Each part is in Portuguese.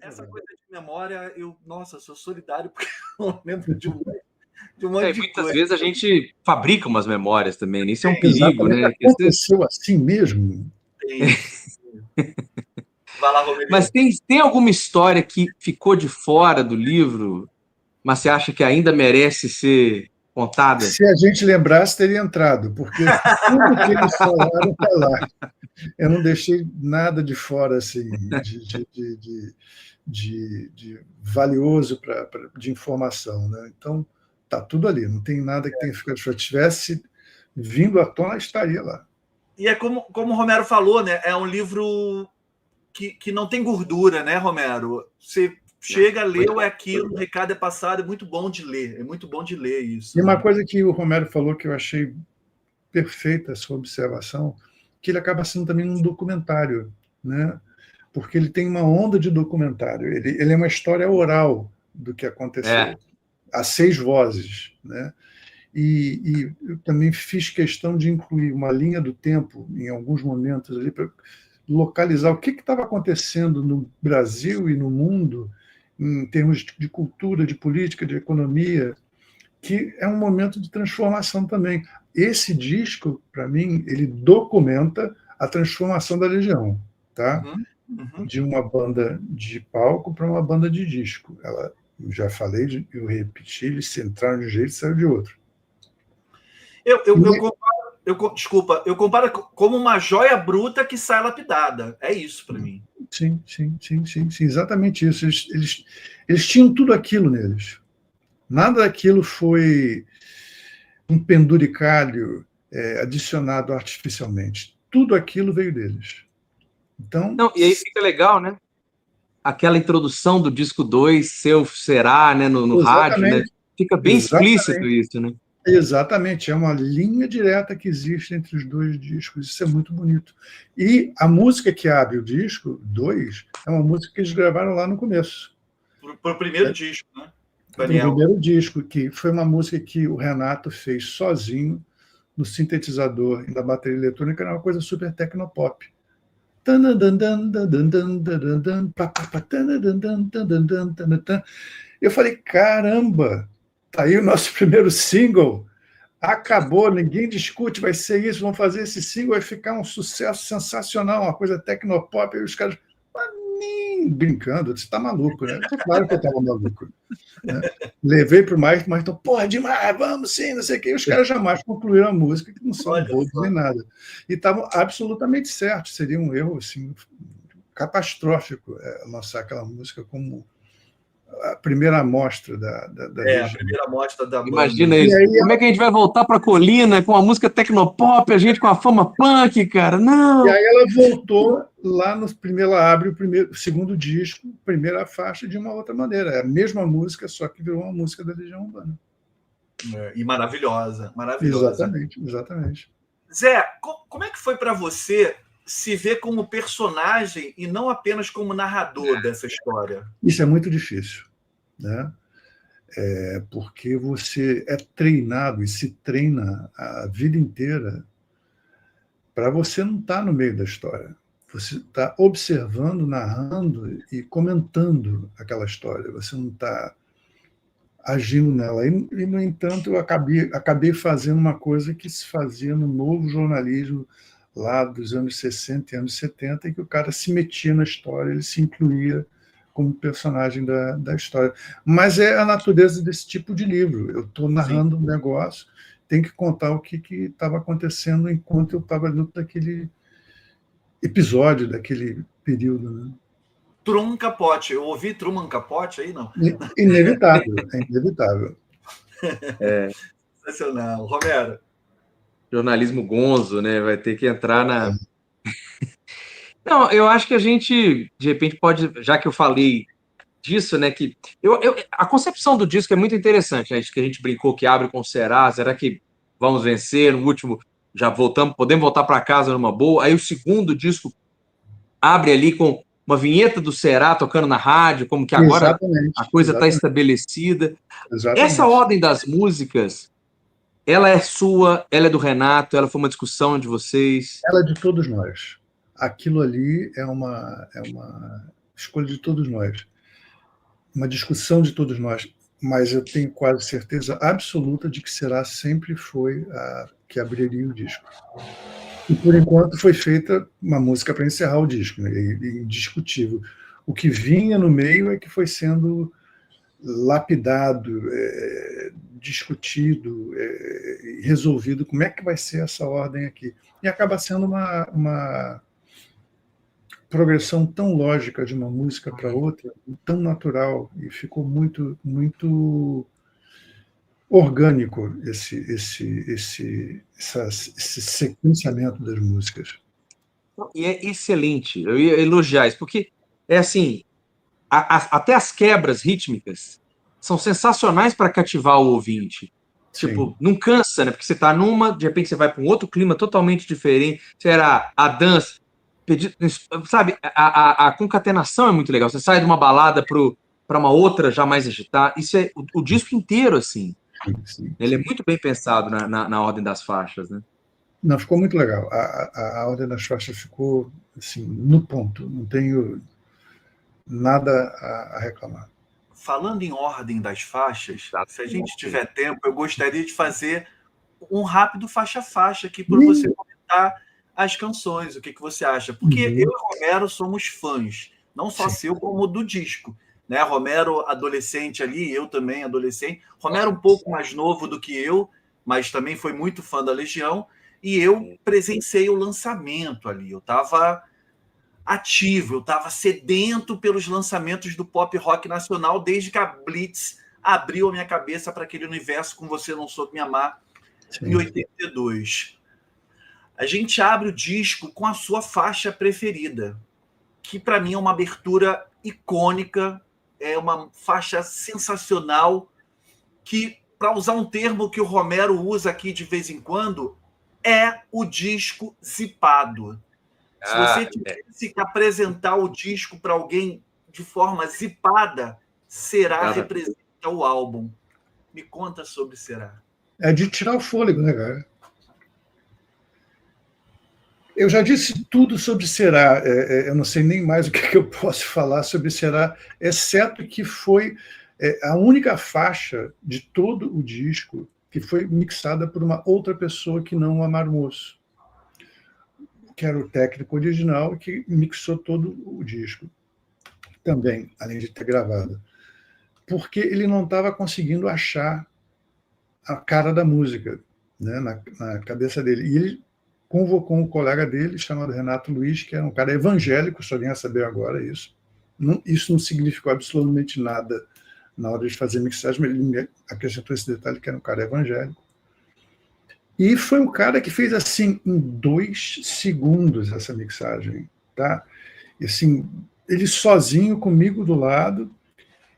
essa coisa de memória, nossa, sou solidário, porque eu lembro de um monte de Muitas coisa. vezes a gente fabrica umas memórias também, né? Isso é um perigo, Exatamente. né? Aconteceu assim mesmo? Tem. Vai lá, Romerinho. Mas tem alguma história que ficou de fora do livro, mas você acha que ainda merece ser contada? Se a gente lembrasse, teria entrado, porque tudo que eles falaram está lá. Eu não deixei nada de fora assim, de valioso de informação. Né? Então, está tudo ali, não tem nada que tenha ficado de fora. Se tivesse vindo à tona, estaria lá. E é como o Romero falou, né? É um livro que não tem gordura, né, Romero? Você chega, leu, é aquilo, o recado é passado, é muito bom de ler, isso. E uma coisa que o Romero falou que eu achei perfeita a sua observação, que ele acaba sendo também um documentário, né? Porque ele tem uma onda de documentário, ele é uma história oral do que aconteceu, a 6 vozes, né? E eu também fiz questão de incluir uma linha do tempo em alguns momentos ali para localizar o que estava acontecendo no Brasil e no mundo em termos de cultura, de política, de economia, que é um momento de transformação também. Esse disco, para mim, ele documenta a transformação da Legião, tá? De uma banda de palco para uma banda de disco. Ela, eu já falei, eu repeti, eles entraram de um jeito e saíram de outro. Desculpa, eu comparo como uma joia bruta que sai lapidada. É isso para mim. Sim, exatamente isso. Eles tinham tudo aquilo neles. Nada daquilo foi um penduricalho adicionado artificialmente. Tudo aquilo veio deles. Então, não, e aí fica legal, né? Aquela introdução do disco 2, Seu Será, né, no rádio, né? Fica bem explícito isso, né? Exatamente, é uma linha direta que existe entre os dois discos, isso é muito bonito. E a música que abre o disco 2 é uma música que eles gravaram lá no começo. Para o primeiro disco, né? Para o primeiro disco, que foi uma música que o Renato fez sozinho no sintetizador e na bateria eletrônica, era uma coisa super tecnopop. Eu falei, caramba, tá aí o nosso primeiro single, acabou, ninguém discute, vai ser isso, vamos fazer esse single, vai ficar um sucesso sensacional, uma coisa tecnopop, e os caras, nem brincando, você está maluco, né? É claro que eu estava maluco. Né? Levei para o Maestro, mas porra, demais, vamos sim, não sei o quê. Os caras jamais concluíram a música, que não são bobos nem nada. E estavam absolutamente certos, seria um erro assim, catastrófico lançar aquela música como a primeira amostra da a primeira amostra da banda. Imagina isso. Como é que a gente vai voltar para a colina com a música tecnopop, a gente com a fama punk, cara? Não! E aí ela voltou lá no primeiro, ela abre o segundo disco, primeira faixa, de uma outra maneira. É a mesma música, só que virou uma música da Legião Urbana. E maravilhosa. Exatamente. Zé, como é que foi para você se ver como personagem e não apenas como narrador dessa história? Isso é muito difícil, né? Porque você é treinado e se treina a vida inteira para você não estar no meio da história. Você está observando, narrando e comentando aquela história. Você não está agindo nela. E, no entanto, eu acabei fazendo uma coisa que se fazia no novo jornalismo lá dos anos 60 e anos 70, em que o cara se metia na história, ele se incluía como personagem da história. Mas é a natureza desse tipo de livro. Eu estou narrando um negócio, tem que contar o que estava acontecendo enquanto eu estava dentro daquele episódio, daquele período. Né? Truman Capote. Eu ouvi Truman Capote aí, não? Inevitável, é inevitável. Sensacional. Romero. Jornalismo gonzo, né? Vai ter que entrar na... Não, eu acho que a gente, de repente, pode, já que eu falei disso, né, que a concepção do disco é muito interessante, né, que a gente brincou que abre com será que vamos vencer, no último já voltamos, podemos voltar para casa numa boa, aí o segundo disco abre ali com uma vinheta do Será tocando na rádio, como que agora a coisa está estabelecida. Essa ordem das músicas, ela é sua, ela é do Renato, ela foi uma discussão de vocês? Ela é de todos nós. Aquilo ali é uma escolha de todos nós, uma discussão de todos nós, mas eu tenho quase certeza absoluta de que Será sempre foi a que abriria o disco. E, por enquanto, foi feita uma música para encerrar o disco, né? Indiscutível. O que vinha no meio é que foi sendo lapidado, discutido, resolvido como é que vai ser essa ordem aqui. E acaba sendo uma progressão tão lógica de uma música para outra, tão natural, e ficou muito, muito orgânico esse sequenciamento das músicas. E é excelente, eu ia elogiar isso, porque é assim, até as quebras rítmicas são sensacionais para cativar o ouvinte. Tipo, Sim. não cansa, né? Porque você tá numa, de repente você vai para um outro clima totalmente diferente, será a dança, sabe? A concatenação é muito legal. Você sai de uma balada para uma outra já mais agitada. Isso é o disco inteiro, assim. Sim. Ele é muito bem pensado na ordem das faixas, né? Não, ficou muito legal. A ordem das faixas ficou assim, no ponto. Não tenho nada a reclamar. Falando em ordem das faixas, se a gente tiver tempo, eu gostaria de fazer um rápido faixa-faixa aqui para você comentar as canções, o que você acha. Porque eu e Romero somos fãs, não só seu, como do disco. Né? Romero, adolescente ali, eu também, adolescente. Romero um pouco mais novo do que eu, mas também foi muito fã da Legião. E eu presenciei o lançamento ali. Eu estava ativo, eu estava sedento pelos lançamentos do pop rock nacional desde que a Blitz abriu a minha cabeça para aquele universo Com Você Não Soube Me Amar, em 82. A gente abre o disco com a sua faixa preferida, que para mim é uma abertura icônica, é uma faixa sensacional, que, para usar um termo que o Romero usa aqui de vez em quando, é o disco zipado. Se você tivesse que apresentar o disco para alguém de forma zipada, Será representa o álbum. Me conta sobre Será. É de tirar o fôlego, né, cara? Eu já disse tudo sobre Será. Eu não sei nem mais o que eu posso falar sobre Será, exceto que foi a única faixa de todo o disco que foi mixada por uma outra pessoa que não o Amaro Moço, que era o técnico original que mixou todo o disco também, além de ter gravado. Porque ele não estava conseguindo achar a cara da música, né, na cabeça dele. E ele convocou um colega dele, chamado Renato Luiz, que era um cara evangélico, só vinha saber agora isso. Isso não significou absolutamente nada na hora de fazer mixagem, mas ele me acrescentou esse detalhe, que era um cara evangélico. E foi um cara que fez assim, em 2 segundos, essa mixagem. Tá? E, assim, ele sozinho, comigo do lado,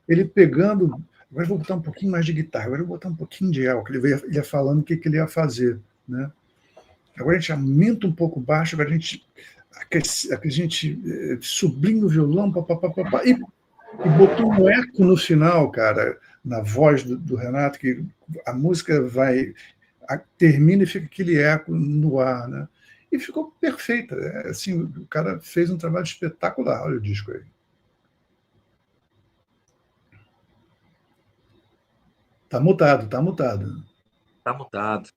ele pegando... Agora eu vou botar um pouquinho mais de guitarra, agora eu vou botar um pouquinho de elco. Ele ia falando o que ele ia fazer. Né? Agora a gente aumenta um pouco baixo, agora a gente sublinha o violão, e botou um eco no final, cara, na voz do Renato, que a música termina e fica aquele eco no ar, né? E ficou perfeita. Assim, o cara fez um trabalho espetacular. Olha o disco aí. Tá mutado, tá mutado. Tá mutado.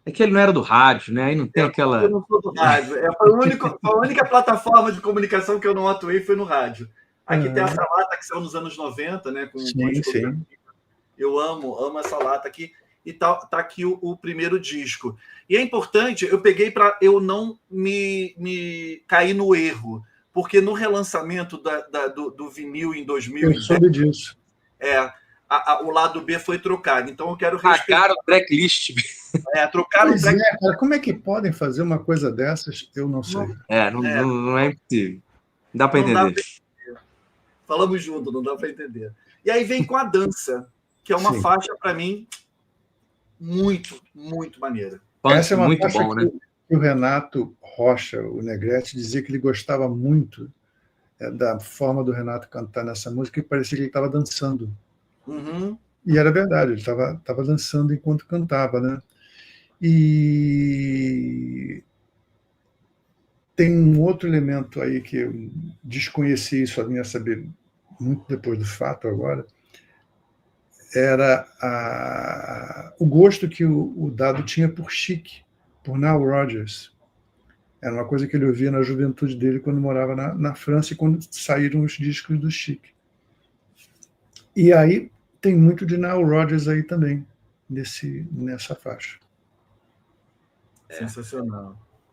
É que ele não era do rádio, né? Aí não tem aquela... Eu não sou do rádio. A única plataforma de comunicação que eu não atuei foi no rádio. Aqui tem essa lata que saiu nos anos 90, né? Sim. Eu amo essa lata aqui. E tá aqui o primeiro disco. E é importante, eu peguei para eu não me cair no erro, porque no relançamento do vinil em 2010... Eu soube disso. O lado B foi trocado. Então eu quero respeitar... Trocaram o tracklist. Trocaram o tracklist. Cara, como é que podem fazer uma coisa dessas? Eu não sei. Não é impossível. Não dá para entender. Falamos junto, não dá para entender. E aí vem com a dança, que é uma faixa, para mim, muito, muito maneira. Essa é uma muito faixa bom, né? Que o Renato Rocha, o Negrete, dizia que ele gostava muito da forma do Renato cantar nessa música, e parecia que ele estava dançando. Uhum. E era verdade, ele estava dançando enquanto cantava, né? E Tem um outro elemento aí que eu desconheci, só vinha saber muito depois do fato agora, era o gosto que o Dado tinha por Chic, por Nile Rodgers. Era uma coisa que ele ouvia na juventude dele quando morava na França e quando saíram os discos do Chic. E aí tem muito de Nile Rodgers aí também, nessa faixa. Sensacional.